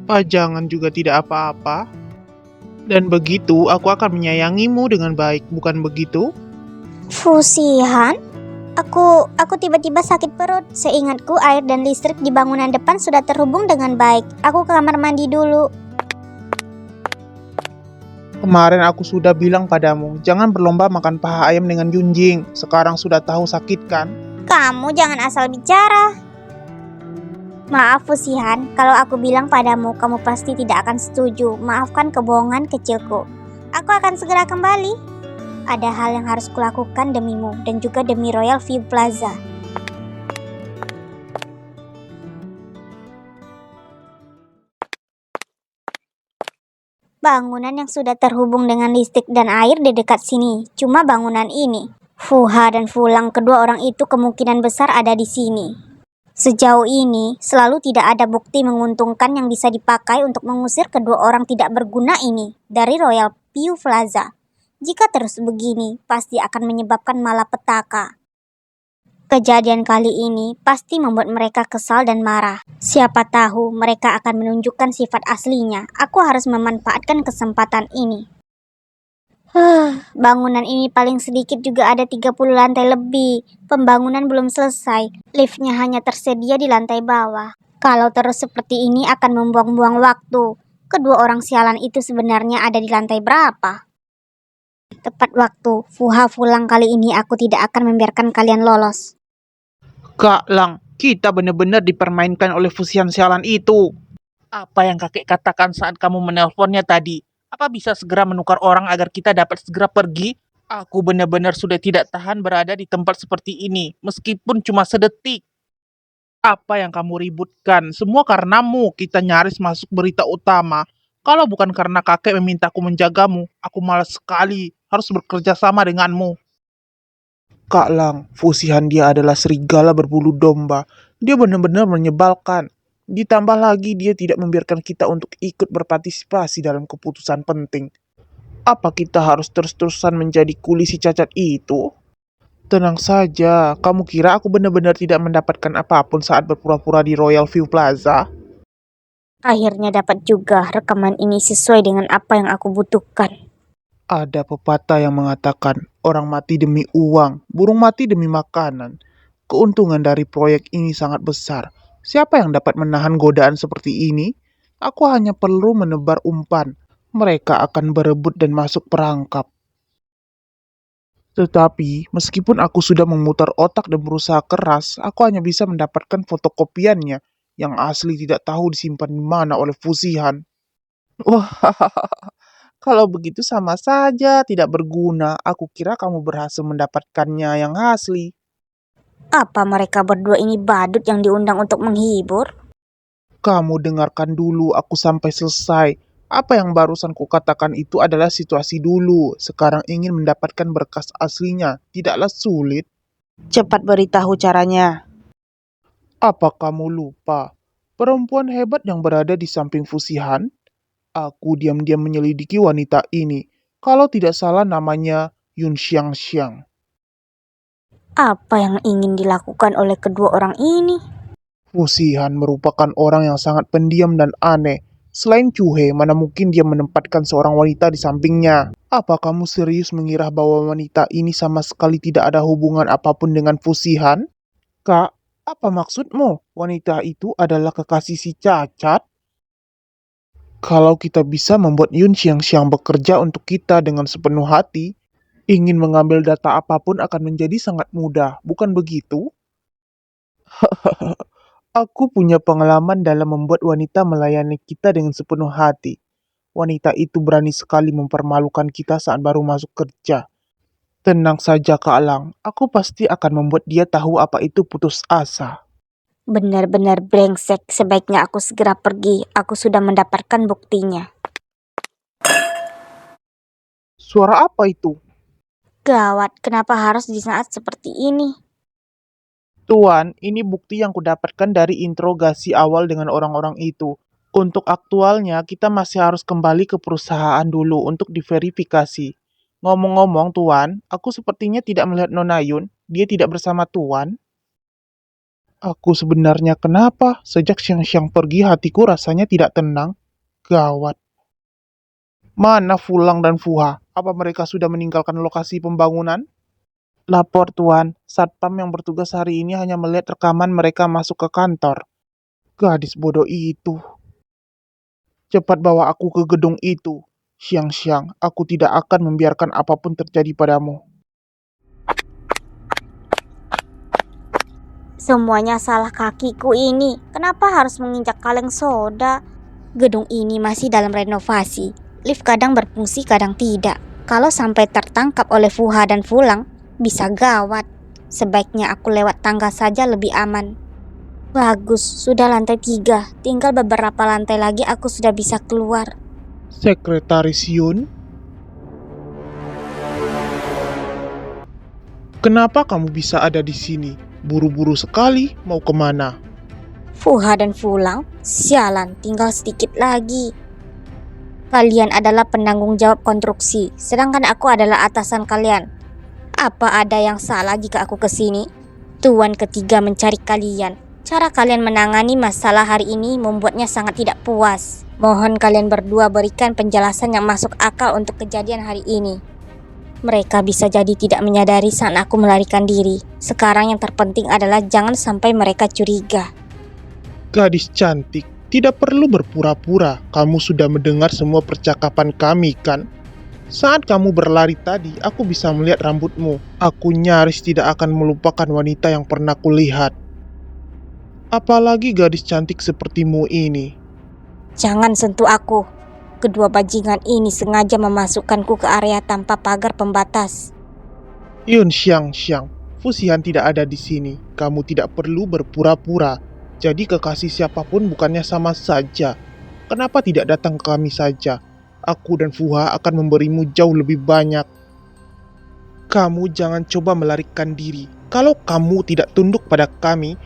Pajangan juga tidak apa-apa. Dan begitu aku akan menyayangimu dengan baik, bukan begitu? Fusihan? Aku tiba-tiba sakit perut. Seingatku air dan listrik di bangunan depan sudah terhubung dengan baik. Aku ke kamar mandi dulu. Kemarin aku sudah bilang padamu, jangan berlomba makan paha ayam dengan junjing. Sekarang sudah tahu sakit kan? Kamu jangan asal bicara. Maaf Fusihan, kalau aku bilang padamu kamu pasti tidak akan setuju. Maafkan kebohongan kecilku. Aku akan segera kembali. Ada hal yang harus kulakukan demimu dan juga demi Royal View Plaza. Bangunan yang sudah terhubung dengan listrik dan air di dekat sini. Cuma bangunan ini. Fuha dan Fulang, kedua orang itu kemungkinan besar ada di sini. Sejauh ini, selalu tidak ada bukti menguntungkan yang bisa dipakai untuk mengusir kedua orang tidak berguna ini dari Royal View Plaza. Jika terus begini, pasti akan menyebabkan malapetaka. Kejadian kali ini pasti membuat mereka kesal dan marah. Siapa tahu mereka akan menunjukkan sifat aslinya. Aku harus memanfaatkan kesempatan ini. Bangunan ini paling sedikit juga ada 30 lantai lebih. Pembangunan belum selesai. Liftnya hanya tersedia di lantai bawah. Kalau terus seperti ini akan membuang-buang waktu. Kedua orang sialan itu sebenarnya ada di lantai berapa? Tepat waktu, Fuha Fulang, kali ini aku tidak akan membiarkan kalian lolos. Kak Lang, kita benar-benar dipermainkan oleh fusian sialan itu. Apa yang kakek katakan saat kamu menelponnya tadi? Apa bisa segera menukar orang agar kita dapat segera pergi? Aku benar-benar sudah tidak tahan berada di tempat seperti ini, meskipun cuma sedetik. Apa yang kamu ributkan? Semua karenamu kita nyaris masuk berita utama. Kalau bukan karena kakek memintaku menjagamu, aku malas sekali harus bekerja sama denganmu. Kak Lang, fusihan dia adalah serigala berbulu domba. Dia benar-benar menyebalkan. Ditambah lagi dia tidak membiarkan kita untuk ikut berpartisipasi dalam keputusan penting. Apa kita harus terus-terusan menjadi kuli si cacat itu? Tenang saja, kamu kira aku benar-benar tidak mendapatkan apapun saat berpura-pura di Royal View Plaza? Akhirnya dapat juga, rekaman ini sesuai dengan apa yang aku butuhkan. Ada pepatah yang mengatakan, orang mati demi uang, burung mati demi makanan. Keuntungan dari proyek ini sangat besar. Siapa yang dapat menahan godaan seperti ini? Aku hanya perlu menebar umpan. Mereka akan berebut dan masuk perangkap. Tetapi, meskipun aku sudah memutar otak dan berusaha keras, aku hanya bisa mendapatkan fotokopiannya yang asli tidak tahu disimpan di mana oleh fusihan. Wah, kalau begitu sama saja tidak berguna. Aku kira kamu berhasil mendapatkannya yang asli. Apa mereka berdua ini badut yang diundang untuk menghibur? Kamu dengarkan dulu aku sampai selesai. Apa yang barusan kukatakan itu adalah situasi dulu. Sekarang ingin mendapatkan berkas aslinya. Tidaklah sulit. Cepat beritahu caranya. Apa kamu lupa? Perempuan hebat yang berada di samping fusihan? Aku diam-diam menyelidiki wanita ini. Kalau tidak salah namanya Yun Xiang Xiang. Apa yang ingin dilakukan oleh kedua orang ini? Fusihan merupakan orang yang sangat pendiam dan aneh. Selain Cuhe, mana mungkin dia menempatkan seorang wanita di sampingnya? Apa kamu serius mengira bahwa wanita ini sama sekali tidak ada hubungan apapun dengan Fusihan? Kak, apa maksudmu? Wanita itu adalah kekasih si Cacat? Kalau kita bisa membuat Yun Xiang bekerja untuk kita dengan sepenuh hati, ingin mengambil data apapun akan menjadi sangat mudah, bukan begitu? Aku punya pengalaman dalam membuat wanita melayani kita dengan sepenuh hati. Wanita itu berani sekali mempermalukan kita saat baru masuk kerja. Tenang saja Kak Lang, aku pasti akan membuat dia tahu apa itu putus asa. Benar-benar brengsek, sebaiknya aku segera pergi. Aku sudah mendapatkan buktinya. Suara apa itu? Gawat, kenapa harus di saat seperti ini? Tuan, ini bukti yang kudapatkan dari interogasi awal dengan orang-orang itu. Untuk aktualnya, kita masih harus kembali ke perusahaan dulu untuk diverifikasi. Ngomong-ngomong, Tuan, aku sepertinya tidak melihat Nona Yun. Dia tidak bersama Tuan. Aku sebenarnya kenapa? Sejak siang-siang pergi hatiku rasanya tidak tenang. Gawat. Mana Fulang dan Fuha? Apa mereka sudah meninggalkan lokasi pembangunan? Lapor Tuan, Satpam yang bertugas hari ini hanya melihat rekaman mereka masuk ke kantor. Gadis bodoh itu. Cepat bawa aku ke gedung itu. Siang-siang, aku tidak akan membiarkan apapun terjadi padamu. Semuanya salah kakiku ini. Kenapa harus menginjak kaleng soda? Gedung ini masih dalam renovasi. Lift kadang berfungsi, kadang tidak. Kalau sampai tertangkap oleh Fuha dan Fulang, bisa gawat. Sebaiknya aku lewat tangga saja lebih aman. Bagus, sudah lantai 3. Tinggal beberapa lantai lagi aku sudah bisa keluar. Sekretaris Yun? Kenapa kamu bisa ada di sini? Buru-buru sekali, mau kemana? Fuha dan Fulang, sialan, tinggal sedikit lagi. Kalian adalah penanggung jawab konstruksi, sedangkan aku adalah atasan kalian. Apa ada yang salah jika aku kesini? Tuan ketiga mencari kalian. Cara kalian menangani masalah hari ini membuatnya sangat tidak puas. Mohon kalian berdua berikan penjelasan yang masuk akal untuk kejadian hari ini. Mereka bisa jadi tidak menyadari saat aku melarikan diri. Sekarang yang terpenting adalah jangan sampai mereka curiga. Gadis cantik, tidak perlu berpura-pura. Kamu sudah mendengar semua percakapan kami, kan? Saat kamu berlari tadi, aku bisa melihat rambutmu. Aku nyaris tidak akan melupakan wanita yang pernah kulihat. Apalagi gadis cantik sepertimu ini. Jangan sentuh aku. Kedua bajingan ini sengaja memasukkanku ke area tanpa pagar pembatas. Yun Xiang, Fusihan tidak ada di sini. Kamu tidak perlu berpura-pura. Jadi kekasih siapapun bukannya sama saja. Kenapa tidak datang ke kami saja? Aku dan Fuha akan memberimu jauh lebih banyak. Kamu jangan coba melarikan diri. Kalau kamu tidak tunduk pada kami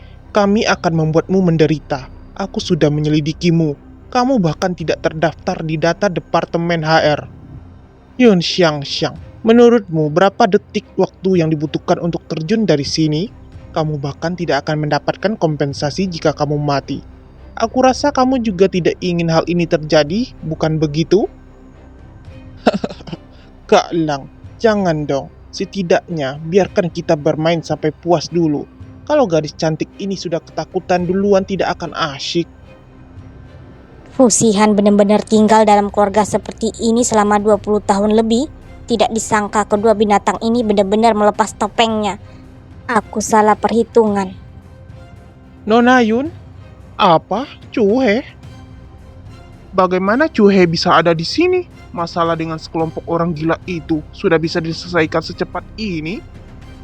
akan membuatmu menderita. Aku sudah menyelidikimu. Kamu bahkan tidak terdaftar di data Departemen HR. Yun Xiang, menurutmu berapa detik waktu yang dibutuhkan untuk terjun dari sini? Kamu bahkan tidak akan mendapatkan kompensasi jika kamu mati. Aku rasa kamu juga tidak ingin hal ini terjadi, bukan begitu? Kak Lang, jangan dong. Setidaknya biarkan kita bermain sampai puas dulu. Kalau gadis cantik ini sudah ketakutan duluan tidak akan asyik. Fusihan benar-benar tinggal dalam keluarga seperti ini selama 20 tahun lebih. Tidak disangka kedua binatang ini benar-benar melepas topengnya. Aku salah perhitungan. Nona Yun? Apa? Cuhe? Bagaimana Cuhe bisa ada di sini? Masalah dengan sekelompok orang gila itu sudah bisa diselesaikan secepat ini?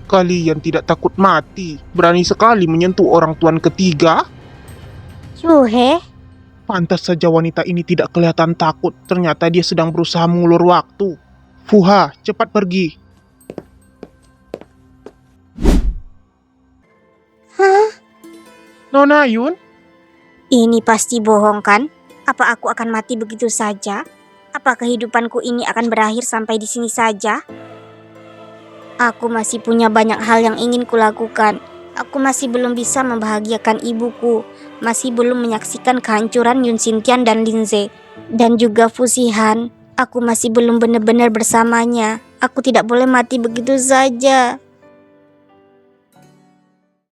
Kalian tidak takut mati? Berani sekali menyentuh orang tuan ketiga? Cuhe? Pantas saja wanita ini tidak kelihatan takut. Ternyata dia sedang berusaha mengulur waktu. Fuha, cepat pergi. Hah? Nona Yun? Ini pasti bohong kan? Apa aku akan mati begitu saja? Apa kehidupanku ini akan berakhir sampai di sini saja? Aku masih punya banyak hal yang ingin kulakukan. Aku masih belum bisa membahagiakan ibuku. Masih belum menyaksikan kehancuran Yun Xintian dan Linze. Dan juga Fusihan. Aku masih belum benar-benar bersamanya. Aku tidak boleh mati begitu saja.